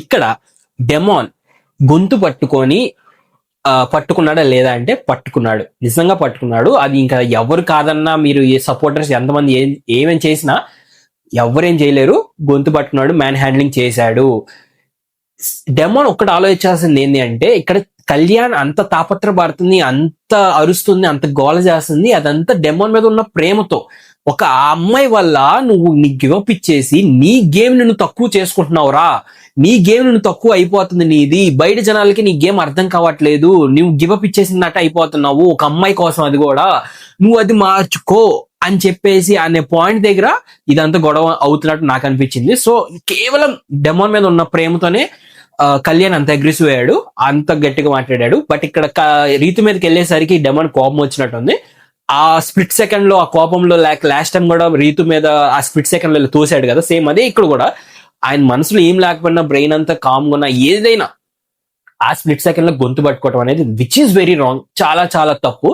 ఇక్కడ డెమాన్ గొంతు పట్టుకున్నాడా లేదా అంటే పట్టుకున్నాడు, నిజంగా పట్టుకున్నాడు. అది ఇంకా ఎవరు కాదన్నా, మీరు ఏ సపోర్టర్స్ ఎంతమంది ఏమేం చేసినా ఎవరేం చేయలేరు. గొంతు పట్టుకున్నాడు, మ్యాన్ హ్యాండ్లింగ్ చేశాడు. డెమాన్ ఒక్కటి ఆలోచించాల్సింది ఏంటి అంటే, ఇక్కడ కళ్యాణ్ అంత తాపత్రపడుతుంది, అంత అరుస్తుంది, అంత గోల చేస్తుంది, అదంతా డెమాన్ మీద ఉన్న ప్రేమతో. ఒక ఆ అమ్మాయి వల్ల నువ్వు నీ గివప్ ఇచ్చేసి నీ గేమ్ నువ్వు తక్కువ చేసుకుంటున్నావురా, నీ గేమ్ నువ్వు తక్కువ అయిపోతుంది నీది, బయట జనాలకి నీ గేమ్ అర్థం కావట్లేదు, నువ్వు గివప్ ఇచ్చేసినట్టు అయిపోతున్నావు ఒక అమ్మాయి కోసం, అది కూడా నువ్వు అది మార్చుకో అని చెప్పేసి అనే పాయింట్ దగ్గర ఇదంతా గొడవ అవుతున్నట్టు నాకు అనిపించింది. సో కేవలం డెమాన్ మీద ఉన్న ప్రేమతోనే కళ్యాణ్ అంత అగ్రెసివ్ అయ్యాడు, అంత గట్టిగా మాట్లాడాడు. బట్ ఇక్కడ రీతు మీదకి వెళ్ళేసరికి డెమాన్ కోపం వచ్చినట్టుంది. ఆ స్ప్లిట్ సెకండ్ లో, ఆ కోపంలో లాస్ట్ టైం కూడా రీతు మీద ఆ స్ప్లిట్ సెకండ్ లో తోసాడు కదా, సేమ్ అదే ఇక్కడ కూడా. ఆయన మనసులో ఏం లేకపోయినా, బ్రెయిన్ అంతా కామ్గా ఉన్నా, ఏదైనా ఆ స్ప్లిట్ సెకండ్ లో గొంతు పట్టుకోవడం అనేది విచ్ ఈస్ వెరీ రాంగ్, చాలా చాలా తప్పు.